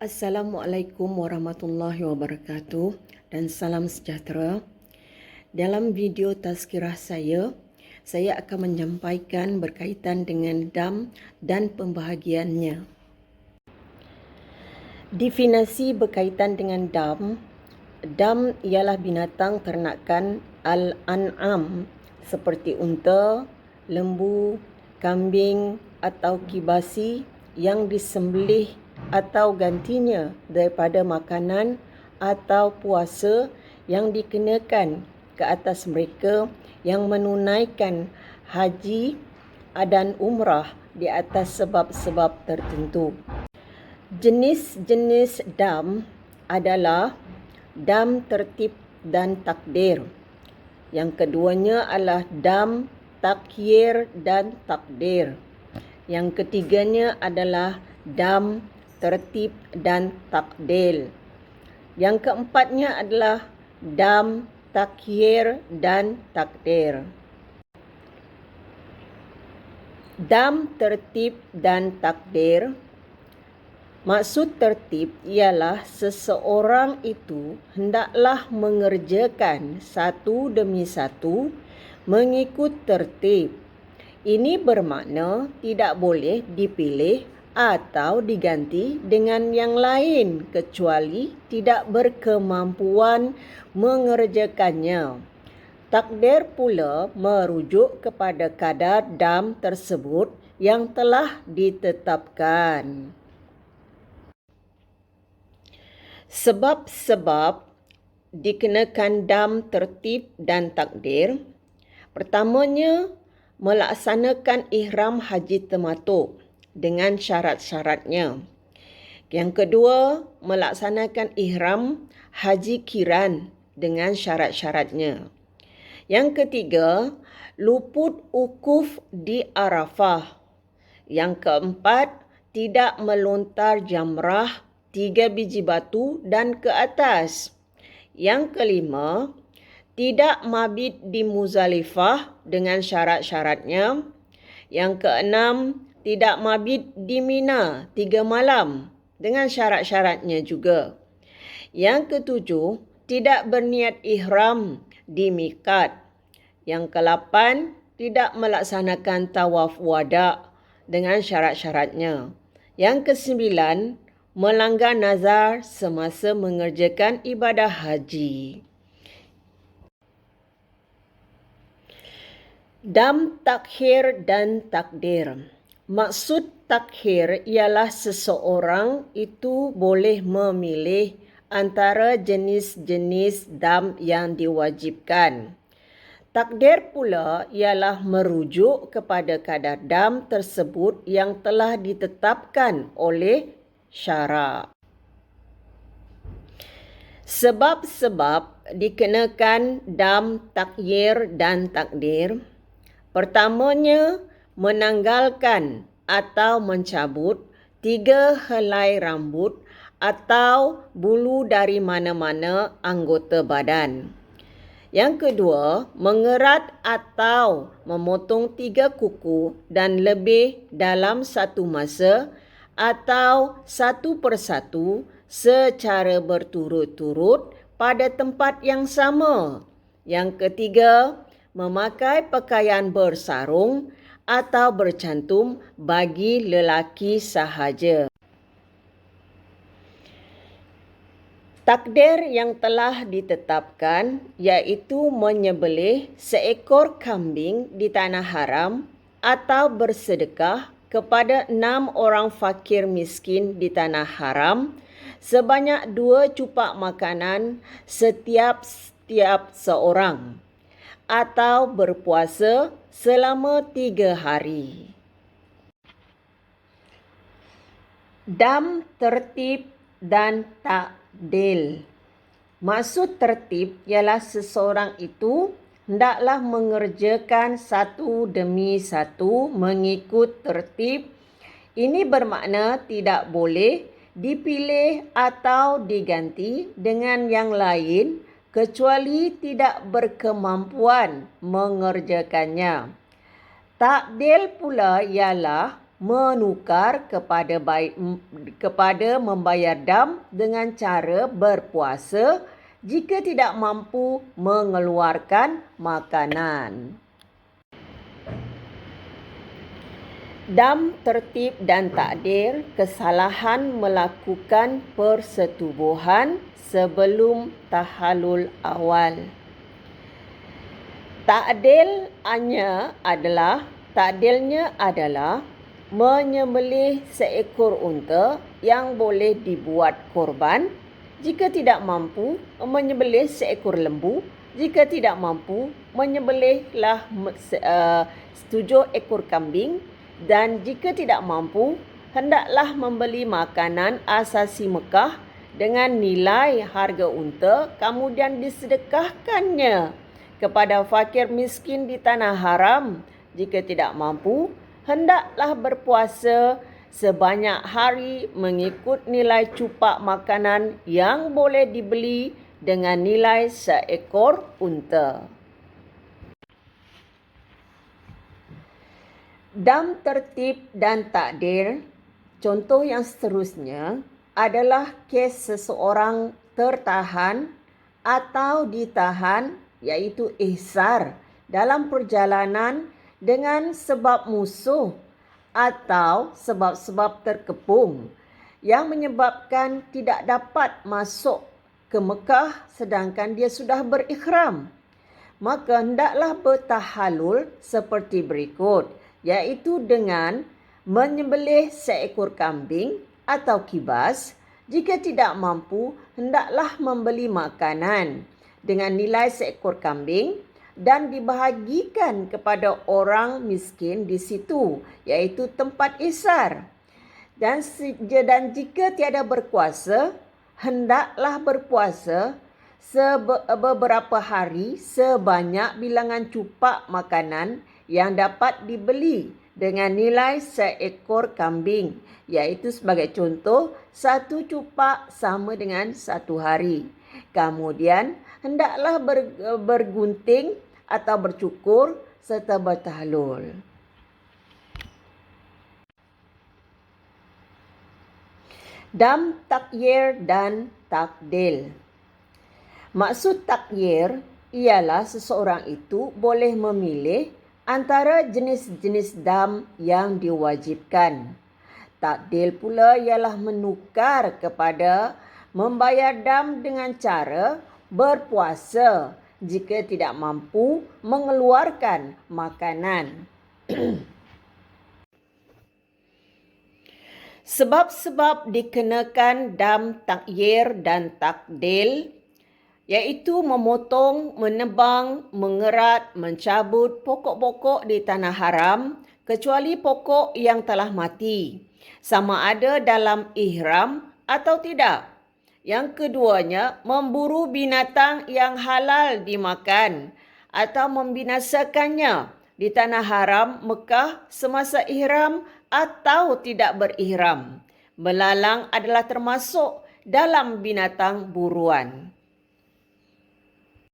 Assalamualaikum warahmatullahi wabarakatuh dan salam sejahtera. Dalam video tazkirah saya akan menyampaikan berkaitan dengan dam dan pembahagiannya. Definisi berkaitan dengan dam. Dam ialah binatang ternakan al-an'am seperti unta, lembu, kambing atau kibasi yang disembelih atau gantinya daripada makanan atau puasa yang dikenakan ke atas mereka yang menunaikan haji dan umrah di atas sebab-sebab tertentu. Jenis-jenis dam adalah dam tertib dan takdir. Yang keduanya adalah dam takyir dan takdir. Yang ketiganya adalah dam tertib dan takdil. Yang keempatnya adalah dam takyir dan takdir. Dam tertib dan takdir. Maksud tertib ialah seseorang itu hendaklah mengerjakan satu demi satu mengikut tertib. Ini bermakna tidak boleh dipilih atau diganti dengan yang lain kecuali tidak berkemampuan mengerjakannya. Takdir pula merujuk kepada kadar dam tersebut yang telah ditetapkan. Sebab-sebab dikenakan dam tertib dan takdir. Pertamanya, melaksanakan ihram haji tamatuk dengan syarat-syaratnya. Yang kedua, melaksanakan ihram haji kiran dengan syarat-syaratnya. Yang ketiga, luput wukuf di Arafah. Yang keempat, tidak melontar jamrah 3 biji batu dan ke atas. Yang kelima, tidak mabit di Muzdalifah dengan syarat-syaratnya. Yang keenam, tidak mabit di Mina 3 malam dengan syarat-syaratnya juga. Yang ketujuh, tidak berniat ihram di miqat. Yang kelapan, tidak melaksanakan tawaf wada dengan syarat-syaratnya. Yang kesembilan, melanggar nazar semasa mengerjakan ibadah haji. Dam takhir dan takdir. Maksud takhir ialah seseorang itu boleh memilih antara jenis-jenis dam yang diwajibkan. Takdir pula ialah merujuk kepada kadar dam tersebut yang telah ditetapkan oleh syarak. Sebab-sebab dikenakan dam takyir dan takdir. Pertamanya, menanggalkan atau mencabut 3 helai rambut atau bulu dari mana-mana anggota badan. Yang kedua, mengerat atau memotong 3 kuku dan lebih dalam satu masa atau satu persatu secara berturut-turut pada tempat yang sama. Yang ketiga, memakai pakaian bersarung atau bercantum bagi lelaki sahaja. Takdir yang telah ditetapkan iaitu menyembelih seekor kambing di tanah haram atau bersedekah kepada 6 orang fakir miskin di tanah haram sebanyak 2 cupak makanan setiap seorang atau berpuasa selama 3 hari. Dam tertib dan takdil. Maksud tertib ialah seseorang itu hendaklah mengerjakan satu demi satu mengikut tertib. Ini bermakna tidak boleh dipilih atau diganti dengan yang lain kecuali tidak berkemampuan mengerjakannya. Takdil pula ialah menukar kepada membayar dam dengan cara berpuasa jika tidak mampu mengeluarkan makanan. Dam tertib dan takdir kesalahan melakukan persetubuhan sebelum tahallul awal. Takdilnya adalah menyembelih seekor unta yang boleh dibuat korban. Jika tidak mampu, menyembelih seekor lembu. Jika tidak mampu, menyembelihlah 7 ekor kambing. Dan jika tidak mampu, hendaklah membeli makanan asasi Mekah dengan nilai harga unta, kemudian disedekahkannya kepada fakir miskin di tanah haram. Jika tidak mampu, hendaklah berpuasa sebanyak hari mengikut nilai cupak makanan yang boleh dibeli dengan nilai seekor unta. Dam tertib dan takdir. Contoh yang seterusnya adalah kes seseorang tertahan atau ditahan, iaitu ihsar, dalam perjalanan dengan sebab musuh atau sebab-sebab terkepung yang menyebabkan tidak dapat masuk ke Mekah sedangkan dia sudah berikhram. Maka hendaklah bertahallul seperti berikut, iaitu dengan menyembelih seekor kambing atau kibas. Jika tidak mampu, hendaklah membeli makanan dengan nilai seekor kambing dan dibahagikan kepada orang miskin di situ, iaitu tempat ihsar. Dan jika tiada berkuasa, hendaklah berpuasa beberapa hari sebanyak bilangan cupak makanan yang dapat dibeli dengan nilai seekor kambing, iaitu sebagai contoh 1 cupak sama dengan 1 hari. Kemudian hendaklah bergunting atau bercukur serta bertahallul. Dam takyir dan takdil. Maksud takyir ialah seseorang itu boleh memilih antara jenis-jenis dam yang diwajibkan. Takdil pula ialah menukar kepada membayar dam dengan cara berpuasa jika tidak mampu mengeluarkan makanan. Sebab-sebab dikenakan dam takyir dan takdil iaitu memotong, menebang, mengerat, mencabut pokok-pokok di tanah haram kecuali pokok yang telah mati, sama ada dalam ihram atau tidak. Yang keduanya, memburu binatang yang halal dimakan atau membinasakannya di tanah haram Mekah semasa ihram atau tidak berihram. Belalang adalah termasuk dalam binatang buruan.